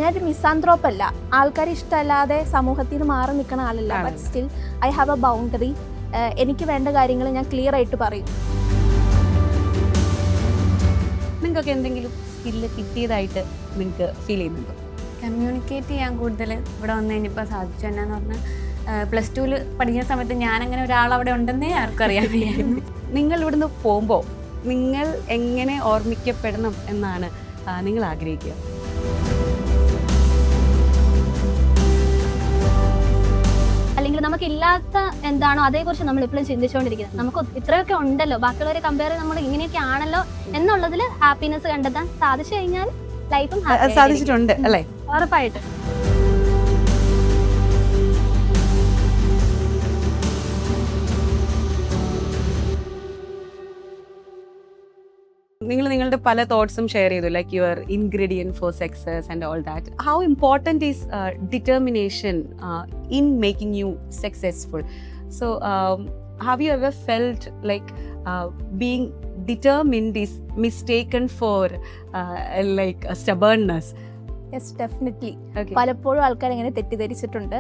ഞാനൊരു മിസാന്ത്രോപ്പ് അല്ല, ആൾക്കാർ ഇഷ്ടമല്ലാതെ സമൂഹത്തിൽ നിന്ന് മാറി നിൽക്കുന്ന ആളല്ല. But still I have A boundary. എനിക്ക് വേണ്ട കാര്യങ്ങൾ ഞാൻ ക്ലിയർ ആയിട്ട് പറയും. നിങ്ങൾക്ക് എന്തെങ്കിലും സ്കില്ല് കിട്ടിയതായിട്ട് നിങ്ങൾക്ക് ഫീൽ ചെയ്യുന്നുണ്ടോ? കമ്മ്യൂണിക്കേറ്റ് ചെയ്യാൻ കൂടുതൽ ഇവിടെ വന്നു കഴിഞ്ഞപ്പോൾ സാധിച്ചു. എന്നാന്ന് പറഞ്ഞാൽ +2 പഠിക്കുന്ന സമയത്ത് ഞാനങ്ങനെ ഒരാളവിടെ ഉണ്ടെന്നേ ആർക്കും അറിയാൻ വയ്യായിരുന്നു. നിങ്ങൾ ഇവിടുന്ന് പോകുമ്പോൾ നിങ്ങൾ എങ്ങനെ ഓർമ്മിക്കപ്പെടണം എന്നാണ് നിങ്ങൾ ആഗ്രഹിക്കുക? അല്ലെങ്കിൽ നമുക്കില്ലാത്ത എന്താണോ അതേക്കുറിച്ച് നമ്മൾ ഇപ്പോഴും ചിന്തിച്ചുകൊണ്ടിരിക്കുന്നത്. നമുക്ക് ഇത്രയൊക്കെ ഉണ്ടല്ലോ, ബാക്കിയുള്ളവരെ കമ്പയർ നമ്മൾ ഇങ്ങനെയൊക്കെ ആണല്ലോ എന്നുള്ളതിൽ ഹാപ്പിനെസ് കണ്ടെത്താൻ സാധിച്ചു കഴിഞ്ഞാൽ ലൈഫും സാധിച്ചിട്ടുണ്ട് അല്ലേ? ഉറപ്പായിട്ട്. നിങ്ങൾ നിങ്ങളുടെ പല തോട്ട്സും ഷെയർ ചെയ്തു, like your ingredient for success and all that. How important is determination in making U successful? So have you ever felt like being determined is mistaken for like a stubbornness? Yes, definitely. Okay. പലപ്പോഴും ആൾക്കാർ എങ്ങനെ തെറ്റിദ്ധരിച്ചിട്ടുണ്ട്.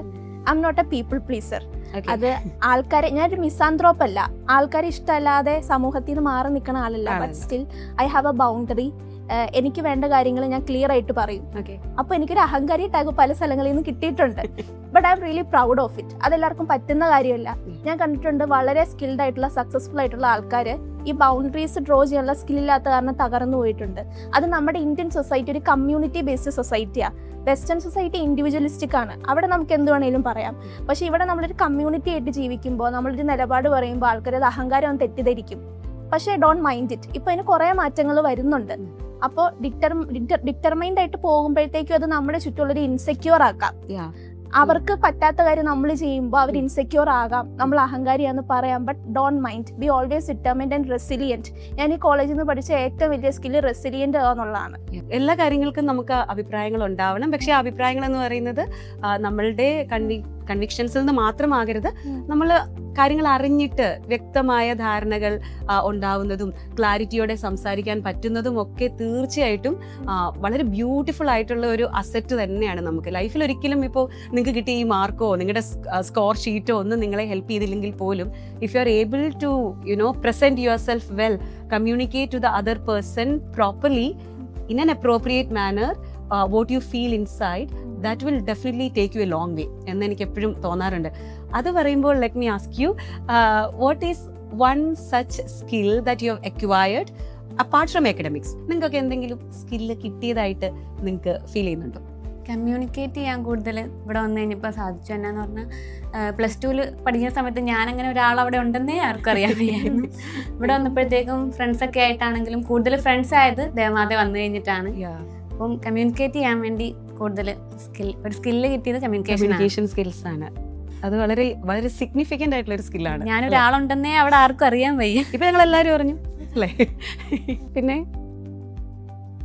I am not a people pleaser. Okay. അത് ആൾക്കാരെ, ഞാനൊരു മിസാന്ത്രോപ്പ് അല്ല, ആൾക്കാർ ഇഷ്ടമല്ലാതെ സമൂഹത്തിൽ നിന്ന് മാറി നിൽക്കുന്ന ആളല്ല. But still I have A boundary. എനിക്ക് വേണ്ട കാര്യങ്ങൾ ഞാൻ ക്ലിയർ ആയിട്ട് പറയും. Okay. അപ്പോൾ എനിക്കൊരു അഹങ്കാരി ടാഗ് പല സ്ഥലങ്ങളിൽ നിന്ന് കിട്ടിയിട്ടുണ്ട്. But I am really proud of it. അതെല്ലാവർക്കും പറ്റുന്ന കാര്യമല്ല. ഞാൻ കണ്ടിട്ടുണ്ട് വളരെ സ്കിൽഡ് ആയിട്ടുള്ള സക്സസ്ഫുൾ ആയിട്ടുള്ള ആൾക്കാർ ഈ ബൗണ്ടറീസ് ഡ്രോ ചെയ്യാനുള്ള സ്കില്ലില്ലാത്ത കാരണം തകർന്നു പോയിട്ടുണ്ട്. അത് നമ്മുടെ ഇന്ത്യൻ സൊസൈറ്റി ഒരു കമ്മ്യൂണിറ്റി ബേസ്ഡ് സൊസൈറ്റിയാണ്. വെസ്റ്റേൺ സൊസൈറ്റി ഇൻഡിവിജ്വലിസ്റ്റിക് ആണ്. അവിടെ നമുക്ക് എന്ത് വേണേലും പറയാം. പക്ഷേ ഇവിടെ നമ്മളൊരു കമ്മ്യൂണിറ്റി ആയിട്ട് ജീവിക്കുമ്പോൾ, നമ്മളൊരു നിലപാട് പറയുമ്പോൾ ആൾക്കാർ അത് അഹങ്കാരം തെറ്റിദ്ധരിക്കും. പക്ഷേ ഡോണ്ട് മൈൻഡ് ഇറ്റ്. ഇപ്പോൾ അതിന് കുറേ മാറ്റങ്ങൾ വരുന്നുണ്ട്. അപ്പോൾ ഡിറ്റർമൈൻഡ് ആയിട്ട് പോകുമ്പോഴത്തേക്കും അത് നമ്മുടെ ചുറ്റുമുള്ളൊരു ഇൻസെക്യൂർ ആക്കാം. അവർക്ക് പറ്റാത്ത കാര്യം നമ്മൾ ചെയ്യുമ്പോൾ അവർ ഇൻസെക്യൂർ ആകാം, നമ്മൾ അഹങ്കാരിയാന്ന് പറയാം. But don't mind, be always determined and resilient. ഞാൻ ഈ കോളേജിൽ നിന്ന് പഠിച്ച ഏറ്റവും വലിയ സ്കില്ല് റെസിലിയൻ്റ് എന്നുള്ളതാണ്. എല്ലാ കാര്യങ്ങൾക്കും നമുക്ക് അഭിപ്രായങ്ങൾ ഉണ്ടാവണം. പക്ഷേ ആ അഭിപ്രായങ്ങൾ എന്ന് പറയുന്നത് നമ്മളുടെ കൺവിക്ഷൻസിൽ നിന്ന് മാത്രമാകരുത്. നമ്മൾ കാര്യങ്ങൾ അറിഞ്ഞിട്ട് വ്യക്തമായ ധാരണകൾ ഉണ്ടാവുന്നതും ക്ലാരിറ്റിയോടെ സംസാരിക്കാൻ പറ്റുന്നതും ഒക്കെ തീർച്ചയായിട്ടും വളരെ ബ്യൂട്ടിഫുൾ ആയിട്ടുള്ള ഒരു അസറ്റ് തന്നെയാണ് നമുക്ക് ലൈഫിൽ. ഒരിക്കലും ഇപ്പോൾ നിങ്ങൾക്ക് കിട്ടിയ ഈ മാർക്കോ നിങ്ങളുടെ സ്കോർ ഷീറ്റോ ഒന്നും നിങ്ങളെ ഹെൽപ്പ് ചെയ്തില്ലെങ്കിൽ പോലും, if you are able to present yourself well, communicate to the other person properly in an appropriate manner, what you feel inside, that will definitely take you a long way എന്ന് എനിക്ക് എപ്പോഴും തോന്നാറുണ്ട്. അത് പറയുമ്പോൾ let me ask you, what is one such skill that you have acquired apart from academics? നിങ്ങൾക്ക് എന്തെങ്കിലും skill കിട്ടിയതായിട്ട് നിങ്ങൾക്ക് feel ചെയ്യുന്നുണ്ടോ? കമ്മ്യൂണിക്കേറ്റ് ചെയ്യാൻ കൂടുതൽ ഇവിടെ വന്നു കഴിഞ്ഞപ്പോൾ സാധിച്ചു. എന്നാന്ന് പറഞ്ഞാൽ +2 പഠിക്കുന്ന സമയത്ത് ഞാനങ്ങനെ ഒരാളവിടെ ഉണ്ടെന്നേ ആർക്കും അറിയാൻ വയ്യായിരുന്നു. ഇവിടെ വന്നപ്പോഴത്തേക്കും ഫ്രണ്ട്സൊക്കെ ആയിട്ടാണെങ്കിലും കൂടുതൽ ഫ്രണ്ട്സ് ആയത് ദേവാതെ വന്നു കഴിഞ്ഞിട്ടാണ്. അപ്പം കമ്മ്യൂണിക്കേറ്റ് ചെയ്യാൻ വേണ്ടി കൂടുതൽ ഒരു സ്കില്ല് കിട്ടിയത് കമ്മ്യൂണിക്കേഷൻ സ്കിൽസ് ആണ്. അത് വളരെ വളരെ സിഗ്നിഫിക്കൻ്റ് ആയിട്ടുള്ള ഒരു സ്കില്ലാണ്. ഞാനൊരാളുണ്ടെന്നേ അവിടെ ആർക്കും അറിയാൻ വയ്യ. ഇപ്പം ഞങ്ങൾ എല്ലാവരും അറിഞ്ഞു അല്ലേ? പിന്നെ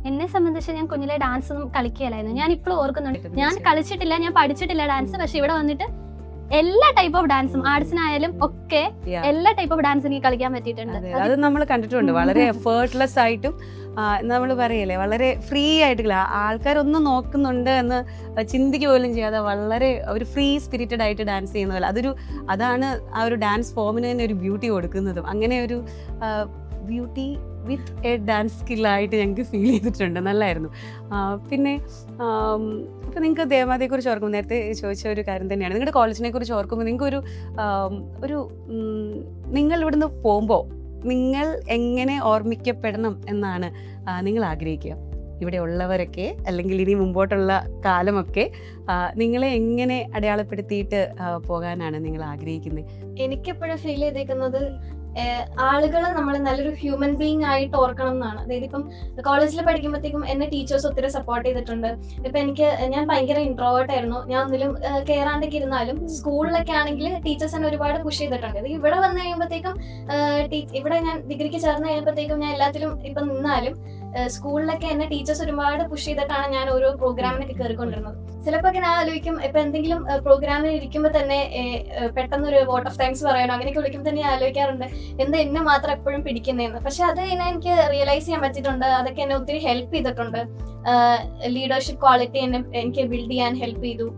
എന്നെ സംബന്ധിച്ച് ഞാൻ കുഞ്ഞിലെ ഡാൻസ് ഒന്നും കളിക്കുകയല്ലായിരുന്നു. ഞാൻ ഇപ്പോഴും ഓർക്കുന്നുണ്ട്, ഞാൻ കളിച്ചിട്ടില്ല, ഞാൻ പഠിച്ചിട്ടില്ല ഡാൻസ്. പക്ഷെ ഇവിടെ വന്നിട്ട് എല്ലാ ടൈപ്പ് ഓഫ് ഡാൻസും, ആർട്സിനായാലും ഒക്കെ എല്ലാ ടൈപ്പ് ഓഫ് ഡാൻസ് എനിക്ക് കളിക്കാൻ പറ്റിയിട്ടുണ്ട്. അത് നമ്മൾ കണ്ടിട്ടുണ്ട്. വളരെ എഫേർട്ട്ലെസ് ആയിട്ടും നമ്മൾ പറയല്ലേ, വളരെ ഫ്രീ ആയിട്ടുള്ള ആൾക്കാരൊന്നും നോക്കുന്നുണ്ട് എന്ന് ചിന്തിക്കുക പോലും ചെയ്യാതെ വളരെ ഒരു ഫ്രീ സ്പിരിറ്റഡ് ആയിട്ട് ഡാൻസ് ചെയ്യുന്ന പോലെ അതാണ് ആ ഒരു ഡാൻസ് ഫോമിന് തന്നെ ഒരു ബ്യൂട്ടി കൊടുക്കുന്നതും. അങ്ങനെ ഒരു ബ്യൂട്ടി വിത്ത് എ ഡാൻസ് സ്കില്ലായിട്ട് ഞങ്ങൾക്ക് ഫീൽ ചെയ്തിട്ടുണ്ട്. നല്ലായിരുന്നു. പിന്നെ ഇപ്പം നിങ്ങൾക്ക് ദേവാദിയെക്കുറിച്ച് ഓർക്കുമ്പോൾ, നേരത്തെ ചോദിച്ച ഒരു കാര്യം തന്നെയാണ്, നിങ്ങളുടെ കോളേജിനെ കുറിച്ച് ഓർക്കുമ്പോൾ നിങ്ങൾക്കൊരു നിങ്ങൾ ഇവിടുന്ന് പോകുമ്പോൾ നിങ്ങൾ എങ്ങനെ ഓർമ്മിക്കപ്പെടണം എന്നാണ് നിങ്ങൾ ആഗ്രഹിക്കുക? ഇവിടെ ഉള്ളവരൊക്കെ അല്ലെങ്കിൽ ഇനി മുമ്പോട്ടുള്ള കാലമൊക്കെ നിങ്ങളെ എങ്ങനെ അടയാളപ്പെടുത്തിയിട്ട് പോകാനാണ് നിങ്ങൾ ആഗ്രഹിക്കുന്നത്? എനിക്കെപ്പോഴും ഫീൽ ചെയ്തേക്കുന്നത് ആളുകൾ നമ്മൾ നല്ലൊരു ഹ്യൂമൻ ബീങ് ആയിട്ട് ഓർക്കണം എന്നാണ്. അതായത് ഇപ്പം കോളേജിൽ പഠിക്കുമ്പോഴത്തേക്കും എന്നെ ടീച്ചേഴ്സ് ഒത്തിരി സപ്പോർട്ട് ചെയ്തിട്ടുണ്ട്. ഇപ്പം ഞാൻ ഭയങ്കര ഇൻട്രോവേർട്ട് ആയിരുന്നു. ഞാൻ ഒന്നിലും കയറാണ്ടൊക്കെ ഇരുന്നാലും സ്കൂളിലൊക്കെ ആണെങ്കിൽ ടീച്ചേഴ്സ് എന്നെ ഒരുപാട് പുഷ് ചെയ്തിട്ടുണ്ട്. ഇത് ഇവിടെ വന്നു കഴിയുമ്പോഴത്തേക്കും ഇവിടെ ഞാൻ ഡിഗ്രിക്ക് ചേർന്ന് കഴിയുമ്പോഴത്തേക്കും ഞാൻ എല്ലാത്തിലും ഇപ്പം നിന്നാലും സ്കൂളിലൊക്കെ എന്നെ ടീച്ചേഴ്സ് ഒരുപാട് പുഷ് ചെയ്തിട്ടാണ് ഞാൻ ഓരോ പ്രോഗ്രാമിനൊക്കെ കയറിക്കൊണ്ടിരുന്നത്. ചിലപ്പോൾ ഞാൻ ആലോചിക്കും, ഇപ്പൊ എന്തെങ്കിലും പ്രോഗ്രാമിൽ ഇരിക്കുമ്പോൾ തന്നെ പെട്ടെന്ന് ഒരു വോട്ട് ഓഫ് താങ്ക്സ് പറയാനോ അങ്ങനെയൊക്കെ വിളിക്കുമ്പോൾ തന്നെ ആലോചിക്കാറുണ്ട് എന്താ എന്നെ മാത്രം എപ്പോഴും പിടിക്കുന്നതെന്ന്. പക്ഷെ അത് എനിക്ക് റിയലൈസ് ചെയ്യാൻ പറ്റിയിട്ടുണ്ട്. അതൊക്കെ എന്നെ ഒത്തിരി ഹെൽപ്പ് ചെയ്തിട്ടുണ്ട്. ലീഡർഷിപ്പ് ക്വാളിറ്റി എനിക്ക് ബിൽഡ് ചെയ്യാൻ ഹെൽപ്പ് ചെയ്തു.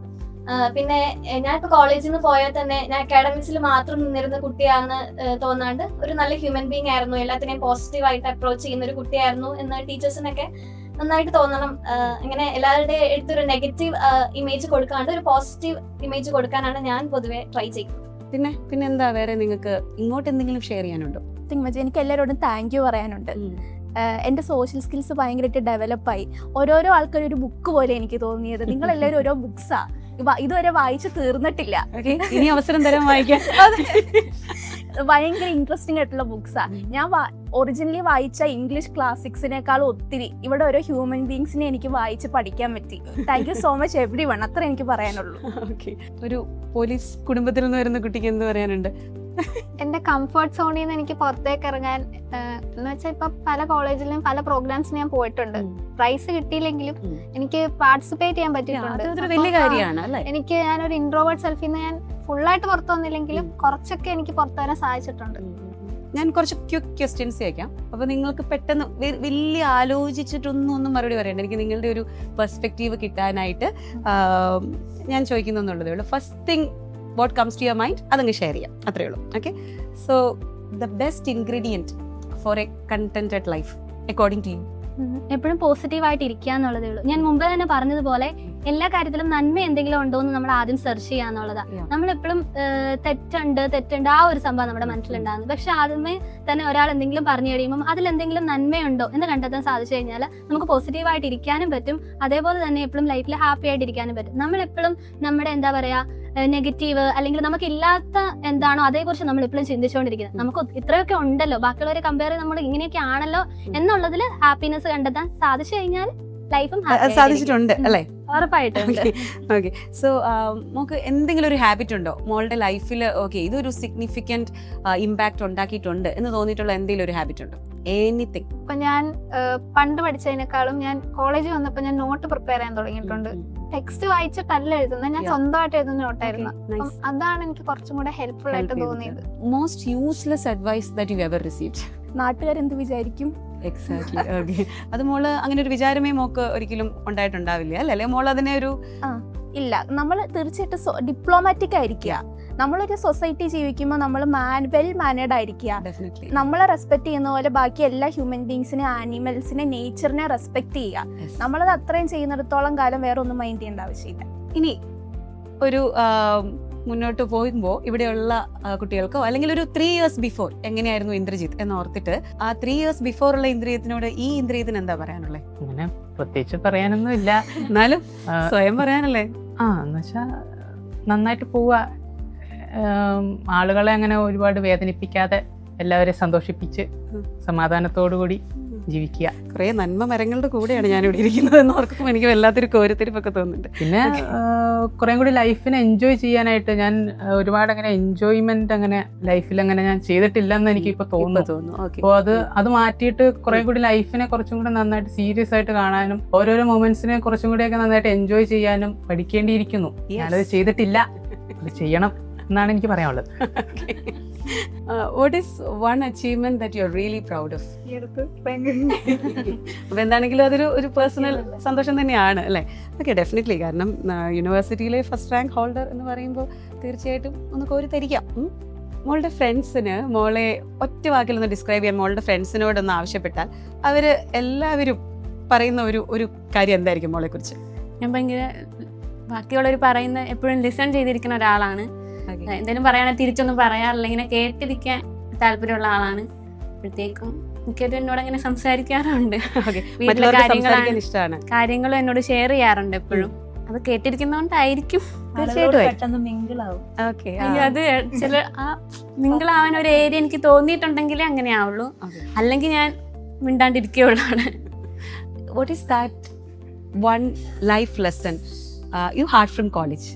പിന്നെ ഞാനിപ്പോ കോളേജിൽ നിന്ന് പോയാൽ തന്നെ ഞാൻ അക്കാഡമിക്സിൽ മാത്രം നിന്നിരുന്ന കുട്ടിയാണെന്ന് തോന്നാണ്ട് ഒരു നല്ല ഹ്യൂമൻ ബീങ് ആയിരുന്നു, എല്ലാത്തിനെയും പോസിറ്റീവായിട്ട് അപ്രോച്ച് ചെയ്യുന്ന ഒരു കുട്ടിയായിരുന്നു എന്ന് ടീച്ചേഴ്സിനൊക്കെ നന്നായിട്ട് തോന്നണം. ഇങ്ങനെ എല്ലാവരുടെ അടുത്തൊരു നെഗറ്റീവ് ഇമേജ് കൊടുക്കാണ്ട് ഒരു പോസിറ്റീവ് ഇമേജ് കൊടുക്കാനാണ് ഞാൻ പൊതുവെ ട്രൈ ചെയ്യുന്നത്. പിന്നെ എന്താ വേറെ നിങ്ങൾക്ക് ഇങ്ങോട്ട് എന്തെങ്കിലും ഷെയർ ചെയ്യാനുണ്ടോ? എനിക്ക് എല്ലാവരോടും താങ്ക് യു പറയാനുണ്ട്. എൻ്റെ സോഷ്യൽ സ്കിൽസ് ഭയങ്കരമായിട്ട് ഡെവലപ്പായി. ഓരോരോ ആൾക്കാർ ഒരു ബുക്ക് പോലെ എനിക്ക് തോന്നിയത്. നിങ്ങളെല്ലാവരും ഓരോ ബുക്സാ, ഇതുവരെ വായിച്ചു തീർന്നിട്ടില്ല. ഇനി അവസരം തരാൻ വായിക്കാൻ. ഭയങ്കര ഇൻട്രസ്റ്റിംഗ് ആയിട്ടുള്ള ബുക്സാ. ഞാൻ ഒറിജിനലി വായിച്ച ഇംഗ്ലീഷ് ക്ലാസിക്സിനേക്കാളും ഒത്തിരി ഇവിടെ ഓരോ ഹ്യൂമൻ ബീങ്സിനെ എനിക്ക് വായിച്ച് പഠിക്കാൻ പറ്റി. Thank you so much every one. അത്ര എനിക്ക് പറയാനുള്ളൂ. ഒരു പോലീസ് കുടുംബത്തിൽ നിന്ന് വരുന്ന കുട്ടിക്ക് എന്ത് പറയാനുണ്ട്? എന്റെ കംഫർട്ട് സോണിൽ നിന്ന് എനിക്ക് പുറത്തേക്ക് ഇറങ്ങാൻ എന്ന് വെച്ചാൽ ഇപ്പൊ പല കോളേജിലും പല പ്രോഗ്രാംസിന് ഞാൻ പോയിട്ടുണ്ട്. പ്രൈസ് കിട്ടിയില്ലെങ്കിലും എനിക്ക് പാർട്ടിസിപ്പേറ്റ് ചെയ്യാൻ പറ്റിയിട്ടുണ്ട്. വലിയ കാര്യമാണ് അല്ലേ? എനിക്ക് ഞാനൊരു ഇൻട്രോവേർട്ട് സെൽഫിൽ നിന്ന് ഞാൻ ഫുള്ളായിട്ട് പുറത്തു വന്നില്ലെങ്കിലും കുറച്ചൊക്കെ എനിക്ക് പുറത്തു വരാൻ സാധിച്ചിട്ടുണ്ട്. ഞാൻ കുറച്ച് ക്വിക്ക് ക്വസ്റ്റ്യൻസ് ചോദിക്കാം. അപ്പൊ നിങ്ങൾക്ക് പെട്ടെന്ന് വലിയ ആലോചിച്ചിട്ടൊന്നും മറുപടി പറയണ്ട. എനിക്ക് നിങ്ങളുടെ ഒരു പെർസ്പെക്റ്റീവ് കിട്ടാനായിട്ട് ഞാൻ ചോദിക്കുന്നുള്ളതേ ഉള്ളൂ. First thing what comes to your mind അതങ്ങ് ഷെയർ ചെയ്യാം, അത്രേ ഉള്ളൂ. Okay, so the best ingredient for a contented life according to you? എപ്പോഴും പോസിറ്റീവായിട്ട് ഇരിക്കുക എന്നുള്ളതേ ഉള്ളൂ. ഞാൻ മുമ്പ് തന്നെ പറഞ്ഞതുപോലെ എല്ലാ കാര്യത്തിലും നന്മ എന്തെങ്കിലും ഉണ്ടോ എന്ന് നമ്മൾ ആദ്യം സെർച്ച് ചെയ്യുക എന്നുള്ളതാണ്. നമ്മളെപ്പോഴും തെറ്റുണ്ട് ആ ഒരു സംഭവം നമ്മുടെ മനസ്സിലുണ്ടാകുന്നത്. പക്ഷെ ആദ്യമേ തന്നെ ഒരാൾ എന്തെങ്കിലും പറഞ്ഞു കഴിയുമ്പോൾ അതിലെന്തെങ്കിലും നന്മയുണ്ടോ എന്ന് കണ്ടെത്താൻ സാധിച്ചു കഴിഞ്ഞാൽ നമുക്ക് പോസിറ്റീവായിട്ട് ഇരിക്കാനും പറ്റും. അതേപോലെ തന്നെ എപ്പോഴും ലൈഫിൽ ഹാപ്പി ആയിട്ട് ഇരിക്കാനും പറ്റും. നമ്മളെപ്പോഴും നമ്മുടെ എന്താ പറയാ നെഗറ്റീവ് അല്ലെങ്കിൽ നമുക്ക് ഇല്ലാത്ത എന്താണോ അതേക്കുറിച്ച് നമ്മൾ എപ്പോഴും ചിന്തിച്ചുകൊണ്ടിരിക്കുന്നത്. നമുക്ക് ഇത്രയൊക്കെ ഉണ്ടല്ലോ, ബാക്കിയുള്ളവരെ കമ്പയർ നമ്മൾ ഇങ്ങനെയൊക്കെ ആണല്ലോ എന്നുള്ളതിൽ ഹാപ്പിനെസ് കണ്ടെത്താൻ സാധിച്ചു കഴിഞ്ഞാൽ ലൈഫും സാധിച്ചിട്ടുണ്ട് അല്ലേ? ഉറപ്പായിട്ടും. ഓക്കെ, സോ നമുക്ക് എന്തെങ്കിലും ഒരു ഹാബിറ്റ് ഉണ്ടോ മോളുടെ ലൈഫിൽ? ഓക്കെ, ഇതൊരു സിഗ്നിഫിക്കന്റ് ഇമ്പാക്ട് ഉണ്ടാക്കിയിട്ടുണ്ട് എന്ന് തോന്നിയിട്ടുള്ള എന്തെങ്കിലും ഒരു ഹാബിറ്റ് ഉണ്ടോ? എനിത്തിങ്. ഇപ്പൊ ഞാൻ പണ്ട് പഠിച്ചതിനേക്കാളും ഞാൻ കോളേജിൽ വന്നപ്പോൾ ഞാൻ നോട്ട് പ്രിപ്പയർ ചെയ്യാൻ തുടങ്ങിയിട്ടുണ്ട്. ടെക്സ്റ്റ് വായിച്ചിട്ടല്ല എഴുതുന്നത്, ഞാൻ സ്വന്തമായിട്ട് എഴുതുന്ന നോട്ടായിരുന്നു. അതാണ് എനിക്ക് കുറച്ചും കൂടെ ഹെൽപ്ഫുൾ ആയിട്ട് തോന്നിയത്. Most useless advice that you ever received? നാട്ടുകാരെന്ത് വിചാരിക്കും? എക്സാക്ട്ലി. ഓക്കെ, അത് മോള് അങ്ങനെ ഒരു വിചാരമേ മോക്ക് ഒരിക്കലും ഉണ്ടായിട്ടുണ്ടാവില്ല അല്ലേ? മോൾ അതിനെ ഒരു ഇല്ല, നമ്മൾ തീർച്ചയായിട്ടും ഡിപ്ലോമാറ്റിക് ആയിരിക്കുക. നമ്മളൊരു സൊസൈറ്റി ജീവിക്കുമ്പോൾ നമ്മൾ വെൽ മാനേർഡ് ആയിരിക്കുക. നമ്മളെ റെസ്പെക്ട് ചെയ്യുന്ന പോലെ ബാക്കി എല്ലാ ഹ്യൂമൻ ബീങ്സിനെ, ആനിമൽസിനെ, നേച്ചറിനെ റെസ്പെക്ട് ചെയ്യുക. നമ്മളത് അത്രയും ചെയ്യുന്നിടത്തോളം കാലം വേറെ ഒന്നും മൈൻഡ് ചെയ്യേണ്ട ആവശ്യമില്ല. ഇനി ഒരു മുന്നോട്ട് പോകുമ്പോൾ ഇവിടെയുള്ള കുട്ടികൾക്കോ അല്ലെങ്കിൽ ഒരു 3 years ബിഫോർ എങ്ങനെയായിരുന്നു ഇന്ദ്രജിത്ത് എന്ന് ഓർത്തിട്ട് ആ 3 years ബിഫോർ ഉള്ള ഇന്ദ്രിയത്തിനോട് ഈ ഇന്ദ്രിയത്തിന് എന്താ പറയാനുള്ളത്? അങ്ങനെ പ്രത്യേകിച്ച് പറയാനൊന്നും ഇല്ല, എന്നാലും സ്വയം പറയാനല്ലേ. എന്നുവെച്ചാ നന്നായിട്ട് പോവുക, ആളുകളെ അങ്ങനെ ഒരുപാട് വേദനിപ്പിക്കാതെ എല്ലാവരെയും സന്തോഷിപ്പിച്ച് സമാധാനത്തോടു കൂടി ജീവിക്കുക. കുറെ നന്മ മരങ്ങളുടെ കൂടെയാണ് ഞാനിവിടെ ഇരിക്കുന്നത് എന്ന് ഓർക്കുമ്പോൾ എനിക്ക് വല്ലാത്തൊരു കോരിത്തിരിപ്പൊക്കെ തോന്നുന്നുണ്ട്. പിന്നെ കുറേ കൂടി ലൈഫിനെ എൻജോയ് ചെയ്യാനായിട്ട് ഞാൻ ഒരുപാട് അങ്ങനെ എൻജോയ്മെന്റ് അങ്ങനെ ലൈഫിൽ അങ്ങനെ ഞാൻ ചെയ്തിട്ടില്ലെന്ന് എനിക്ക് ഇപ്പൊ തോന്നുന്നു. അപ്പോൾ അത് മാറ്റിയിട്ട് കുറെ കൂടി ലൈഫിനെ കുറച്ചും കൂടി നന്നായിട്ട് സീരിയസ് ആയിട്ട് കാണാനും ഓരോരോ മൊമെന്റ്സിനെ കുറച്ചും കൂടിയൊക്കെ നന്നായിട്ട് എൻജോയ് ചെയ്യാനും പഠിക്കേണ്ടിയിരിക്കുന്നു. ഞാനത് ചെയ്തിട്ടില്ല, അത് ചെയ്യണം എന്നാണ് എനിക്ക് പറയാനുള്ളത്. What is one achievement that you are really proud of? അപ്പോൾ എന്താണെങ്കിലും അതൊരു പേഴ്സണൽ സന്തോഷം തന്നെയാണ് അല്ലേ? Okay, definitely. കാരണം യൂണിവേഴ്സിറ്റിയിലെ ഫസ്റ്റ് റാങ്ക് ഹോൾഡർ എന്ന് പറയുമ്പോൾ തീർച്ചയായിട്ടും ഒന്ന് കോരിത്തരിക്കാം. മോളുടെ ഫ്രണ്ട്സിന് മോളെ ഒറ്റ വാക്കിലൊന്ന് ഡിസ്ക്രൈബ് ചെയ്യാൻ മോളുടെ ഫ്രണ്ട്സിനോടൊന്ന് ആവശ്യപ്പെട്ടാൽ അവർ എല്ലാവരും പറയുന്ന ഒരു കാര്യം എന്തായിരിക്കും മോളെ കുറിച്ച്? ഞാൻ ഭയങ്കര ബാക്കിയുള്ളവർ പറയുന്ന എപ്പോഴും ലിസൺ ചെയ്തിരിക്കുന്ന ഒരാളാണ്. എന്തെങ്കിലും പറയുകയാണെങ്കിൽ തിരിച്ചൊന്നും പറയാറില്ല, ഇങ്ങനെ കേട്ടിരിക്കാൻ താല്പര്യമുള്ള ആളാണ്. അപ്പോഴത്തേക്കും മിക്കതും എന്നോട് അങ്ങനെ സംസാരിക്കാറുണ്ട്. വീട്ടിലെ കാര്യങ്ങളും എന്നോട് ഷെയർ ചെയ്യാറുണ്ട് എപ്പോഴും. അത് കേട്ടിരിക്കുന്നോണ്ടായിരിക്കും അത് ചില മിങ്കിളാവാൻ ഒരു ഏരിയ എനിക്ക് തോന്നിയിട്ടുണ്ടെങ്കിലേ അങ്ങനെ ആവുള്ളൂ, അല്ലെങ്കിൽ ഞാൻ മിണ്ടാണ്ടിരിക്കുകയുള്ളതാണ്. What is that one life lesson you had from college?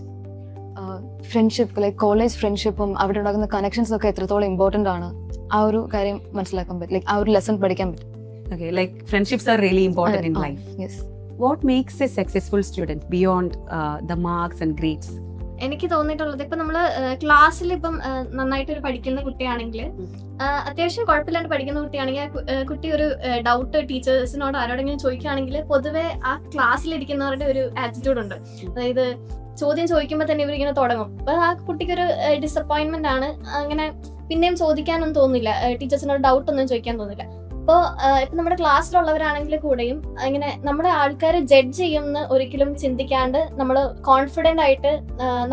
Friendship, like college ഫ്രണ്ട്ഷിപ്പും അവിടെ ഉണ്ടാകുന്ന കണക്ഷൻസ് ഒക്കെ എത്രത്തോളം ഇമ്പോർട്ടൻ്റ് ആണ്, ആ ഒരു കാര്യം മനസ്സിലാക്കാൻ പറ്റും. ലൈക്ക് ആ ഒരു ലെസൺ പഠിക്കാൻ പറ്റും. Okay, like friendships are really important in life. Yes. What makes a successful student beyond the marks and grades? എനിക്ക് തോന്നിയിട്ടുള്ളത് ഇപ്പൊ നമ്മള് ക്ലാസ്സിൽ ഇപ്പം നന്നായിട്ട് പഠിക്കുന്ന കുട്ടിയാണെങ്കിൽ അത്യാവശ്യം കുഴപ്പമില്ലാണ്ട് പഠിക്കുന്ന കുട്ടിയാണെങ്കിൽ കുട്ടി ഒരു ഡൗട്ട് ടീച്ചേഴ്സിനോട് ആരോടെങ്കിലും ചോദിക്കുകയാണെങ്കിൽ പൊതുവെ ആ ക്ലാസ്സിലിരിക്കുന്നവരുടെ ഒരു ആറ്റിറ്റ്യൂഡ് ഉണ്ട്. അതായത് ചോദ്യം ചോദിക്കുമ്പോൾ തന്നെ ഇവരിങ്ങനെ തുടങ്ങും. അപ്പൊ ആ കുട്ടിക്കൊരു ഡിസപ്പോയിന്റ്മെന്റ് ആണ്. അങ്ങനെ പിന്നെയും ചോദിക്കാനൊന്നും തോന്നില്ല, ടീച്ചേഴ്സിനോട് ഡൗട്ട് ഒന്നും ചോദിക്കാൻ തോന്നില്ല. അപ്പോൾ ഇപ്പൊ നമ്മുടെ ക്ലാസ്സിലുള്ളവരാണെങ്കിൽ കൂടെയും ഇങ്ങനെ നമ്മുടെ ആൾക്കാരെ ജഡ്ജ് ചെയ്യുമെന്ന് ഒരിക്കലും ചിന്തിക്കാണ്ട് നമ്മൾ കോൺഫിഡന്റ് ആയിട്ട്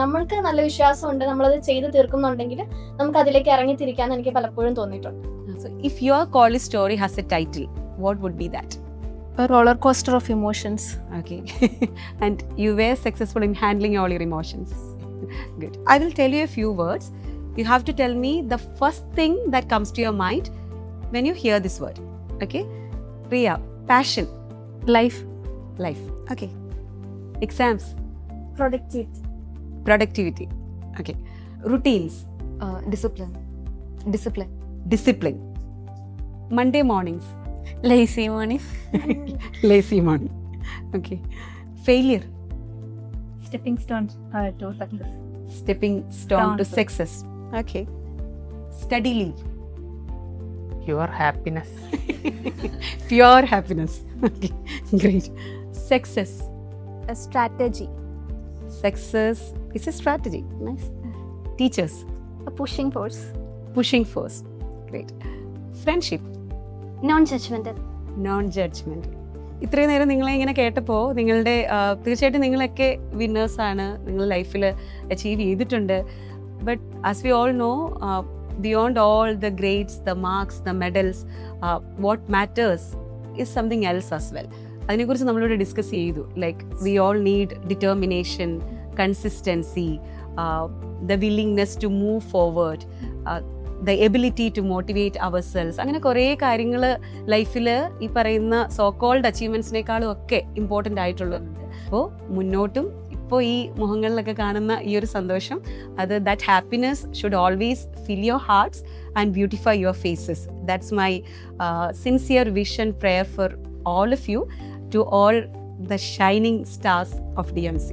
നമ്മൾക്ക് നല്ല വിശ്വാസമുണ്ട്, നമ്മളത് ചെയ്ത് തീർക്കുന്നുണ്ടെങ്കിൽ നമുക്ക് അതിലേക്ക് ഇറങ്ങിത്തിരിക്കാന്ന് എനിക്ക് പലപ്പോഴും തോന്നിയിട്ടുണ്ട്. So, if your college story has a title, what would be that? A roller coaster of emotions. Okay. And you were successful in handling all your emotions. Good. I will tell you a few words. You have to tell me the first thing that comes to your mind when you hear this word. Okay? Priya, passion. Life. Life. Okay. Exams. Productivity. Okay. Routines. Discipline. Discipline. Monday mornings. lazy morning. Lazy morning. Okay. Failure. Stepping stone to success. Stepping stone to success. Okay. Study leave. Your happiness. Pure happiness. Okay. Great. Success. A strategy. Success is a strategy. Nice. Teachers. A pushing force. Pushing force. Great. Friendship. Non judgmental. Non judgment. ഇത്രയും നേരം നിങ്ങളെ ഇങ്ങനെ കേട്ടപ്പോൾ നിങ്ങളുടെ തീർച്ചയായിട്ടും നിങ്ങളൊക്കെ വിന്നേഴ്സാണ്, നിങ്ങൾ ലൈഫിൽ അച്ചീവ് ചെയ്തിട്ടുണ്ട്. But as we all know, beyond all the grades, the marks, the medals, what matters is something else as well. അതിനെക്കുറിച്ച് നമ്മളിവിടെ ഡിസ്കസ് ചെയ്തു. Like we all need determination, consistency, the willingness to move forward, the ability to motivate ourselves. അങ്ങനെ കുറേ കാര്യങ്ങൾ ലൈഫിൽ ഈ പറയുന്ന so called അച്ചീവ്മെൻറ്റ്സിനേക്കാളും ഒക്കെ ഇമ്പോർട്ടൻ്റ് ആയിട്ടുള്ളത്. അപ്പോൾ മുന്നോട്ടും ഇപ്പോൾ ഈ മുഖങ്ങളിലൊക്കെ കാണുന്ന ഈ ഒരു സന്തോഷം, അത് that happiness should always fill your hearts and beautify your faces. That's my sincere vision prayer for all of you, to all the shining stars of DMC.